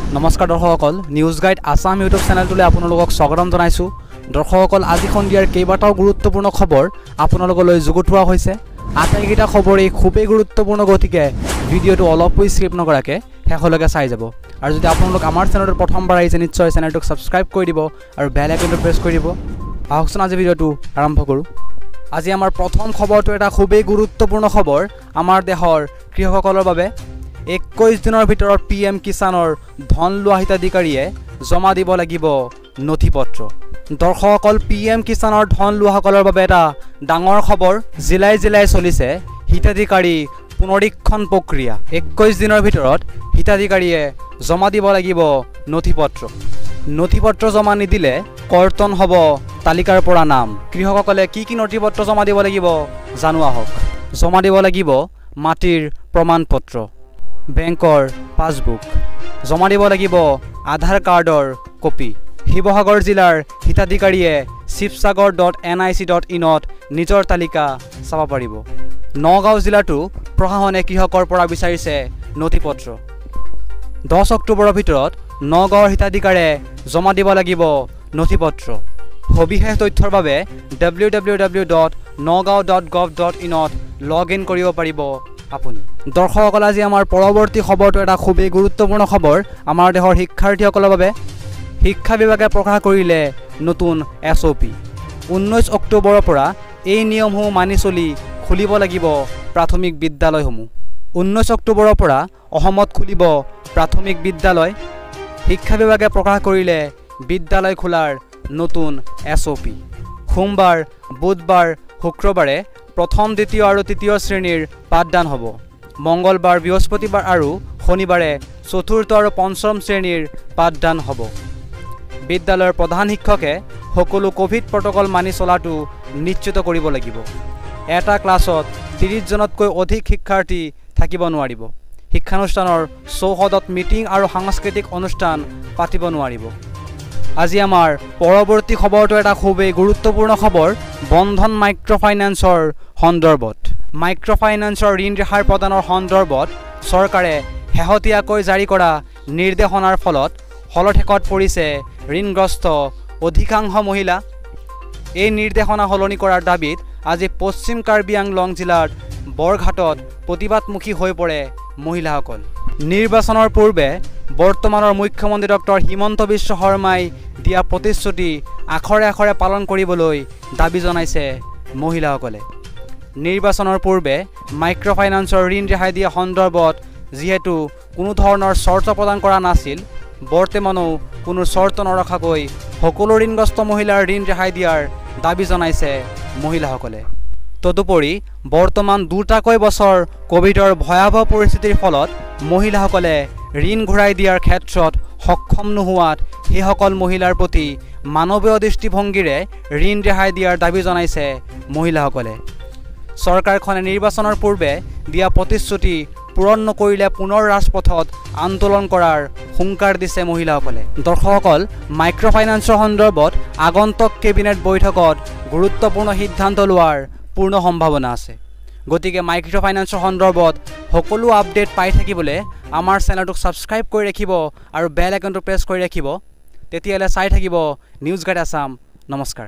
নমস্কাৰ দৰ্শকসকল, news guide Assam YouTube চেনেলটোলৈ আপোনালোকক স্বাগতম জনাইছোঁ। দৰ্শকসকল, আজি সন্ধিয়াৰ কেইবাটাও গুৰুত্বপূৰ্ণ খবৰ আপোনালোকলৈ যুগুতোৱা হৈছে। আটাইকেইটা খবৰেই খুবেই গুৰুত্বপূৰ্ণ, গতিকে ভিডিঅ'টো অলপো স্কিপ নকৰাকৈ শেষলৈকে চাই যাব। আৰু যদি আপোনালোক আমাৰ চেনেলটোত প্ৰথমবাৰ আহিছে, নিশ্চয় চেনেলটোক ছাবস্ক্ৰাইব কৰি দিব আৰু বেল আইকনটো প্ৰেছ কৰি দিব। আহকচোন আজি ভিডিঅ'টো আৰম্ভ কৰোঁ। আজি আমাৰ প্ৰথম খবৰটো এটা খুবেই গুৰুত্বপূৰ্ণ খবৰ আমাৰ দেশৰ কৃষকসকলৰ বাবে। 21 দিনৰ ভিতৰত PM কিষাণৰ ধন লোৱা হিতাধিকাৰীয়ে জমা দিব লাগিব নথিপত্ৰ। দৰ্শকসকল, PM কিষাণৰ ধন লোৱাসকলৰ বাবে এটা ডাঙৰ খবৰ। জিলাই জিলাই চলিছে হিতাধিকাৰী পুনৰীক্ষণ প্ৰক্ৰিয়া। 21 দিনৰ ভিতৰত হিতাধিকাৰীয়ে জমা দিব লাগিব নথিপত্ৰ। নথিপত্ৰ জমা নিদিলে কৰ্তন হ'ব তালিকাৰ পৰা নাম। কৃষকসকলে কি কি নথিপত্ৰ জমা দিব লাগিব জানো আহক। জমা দিব লাগিব মাটিৰ প্ৰমাণপত্ৰ, বেংকৰ পাছবুক, জমা দিব লাগিব আধাৰ কাৰ্ডৰ কপি। শিৱসাগৰ জিলাৰ হিতাধিকাৰীয়ে shivsagar.nic.in নিজৰ তালিকা চাব পাৰিব। নগাঁও জিলাতো প্ৰশাসনে কৃষকৰ পৰা বিচাৰিছে নথিপত্ৰ। 10 অক্টোবৰৰ ভিতৰত নগাঁৱৰ হিতাধিকাৰীয়ে জমা দিব লাগিব নথিপত্ৰ। সবিশেষ তথ্যৰ বাবে www.nagaon.gov.in লগ ইন কৰিব পাৰিব আপুনি। দৰ্শকসকল, আজি আমাৰ পৰৱৰ্তী খবৰটো এটা খুবেই গুৰুত্বপূৰ্ণ খবৰ আমাৰ দেশৰ শিক্ষাৰ্থীসকলৰ বাবে। শিক্ষা বিভাগে প্ৰকাশ কৰিলে নতুন SOP। 19 অক্টোবৰৰ পৰা এই নিয়মসমূহ মানি চলি খুলিব লাগিব প্ৰাথমিক বিদ্যালয়সমূহ। 19 অক্টোবৰৰ পৰা অসমত খুলিব প্ৰাথমিক বিদ্যালয়। শিক্ষা বিভাগে প্ৰকাশ কৰিলে বিদ্যালয় খোলাৰ নতুন SOP। সোমবাৰ, বুধবাৰ, শুক্ৰবাৰে প্ৰথম, দ্বিতীয় আৰু তৃতীয় শ্ৰেণীৰ পাঠদান হ'ব। মঙলবাৰ, বৃহস্পতিবাৰ আৰু শনিবাৰে চতুৰ্থ আৰু পঞ্চম শ্ৰেণীৰ পাঠদান হ'ব। বিদ্যালয়ৰ প্ৰধান শিক্ষকে সকলো কোভিড প্ৰট'কল মানি চলাটো নিশ্চিত কৰিব লাগিব। এটা ক্লাছত 30 জনতকৈ অধিক শিক্ষাৰ্থী থাকিব নোৱাৰিব। শিক্ষানুষ্ঠানৰ চৌহদত মিটিং আৰু সাংস্কৃতিক অনুষ্ঠান পাতিব নোৱাৰিব। আজি আমাৰ পৰৱৰ্তী খবৰটো এটা খুবেই গুৰুত্বপূৰ্ণ খবৰ বন্ধন মাইক্ৰ' ফাইনেন্সৰ সন্দৰ্ভত। মাইক্ৰ' ফাইনেন্সৰ ঋণ ৰেহাই প্ৰদানৰ সন্দৰ্ভত চৰকাৰে শেহতীয়াকৈ জাৰি কৰা নিৰ্দেশনাৰ ফলত হলঠেকত পৰিছে ঋণগ্ৰস্ত অধিকাংশ মহিলা। এই নিৰ্দেশনা সলনি কৰাৰ দাবীত আজি পশ্চিম কাৰ্বি আংলং জিলাৰ বৰঘাটত প্ৰতিবাদমুখী হৈ পৰে মহিলাসকল। নিৰ্বাচনৰ পূৰ্বে বৰ্তমানৰ মুখ্যমন্ত্ৰী ডক্টৰ হিমন্ত বিশ্ব শৰ্মাই দিয়া প্ৰতিশ্ৰুতি আখৰে আখৰে পালন কৰিবলৈ দাবী জনাইছে মহিলাসকলে। নিৰ্বাচনৰ পূৰ্বে মাইক্ৰ' ফাইনেন্সৰ ঋণ ৰেহাই দিয়া সন্দৰ্ভত যিহেতু কোনো ধৰণৰ চৰ্ত প্ৰদান কৰা নাছিল, বৰ্তমানো কোনো চৰ্ত নৰখাকৈ সকলো ঋণগ্ৰস্ত মহিলাৰ ঋণ ৰেহাই দিয়াৰ দাবী জনাইছে মহিলাসকলে। তদুপৰি বৰ্তমান দুটাকৈ বছৰ কোভিডৰ ভয়াৱহ পৰিস্থিতিৰ ফলত মহিলাসকলে ঋণ ঘূৰাই দিয়াৰ ক্ষেত্ৰত সক্ষম নোহোৱাত সেইসকল মহিলাৰ প্ৰতি মানৱীয় দৃষ্টিভংগীৰে ঋণ ৰেহাই দিয়াৰ দাবী জনাইছে মহিলাসকলে। চৰকাৰখনে নিৰ্বাচনৰ পূৰ্বে দিয়া প্ৰতিশ্ৰুতি পূৰণ নকৰিলে পুনৰ ৰাজপথত আন্দোলন কৰাৰ হুংকাৰ দিছে মহিলাসকলে। দৰ্শকসকল, মাইক্ৰ' ফাইনেন্সৰ সন্দৰ্ভত আগন্তুক কেবিনেট বৈঠকত গুৰুত্বপূৰ্ণ সিদ্ধান্ত লোৱাৰ পূৰ্ণ সম্ভাৱনা আছে। গতিকে মাইক্ৰ' ফাইনেন্সৰ সন্দৰ্ভত সকলো আপডেট পাই থাকিবলৈ আমাৰ চেনেলটোক ছাবস্ক্ৰাইব কৰি ৰাখিব আৰু বেল আইকনটো প্ৰেছ কৰি ৰাখিব। তেতিয়াহ'লে চাই থাকিব নিউজ গাইড আসাম। নমস্কাৰ।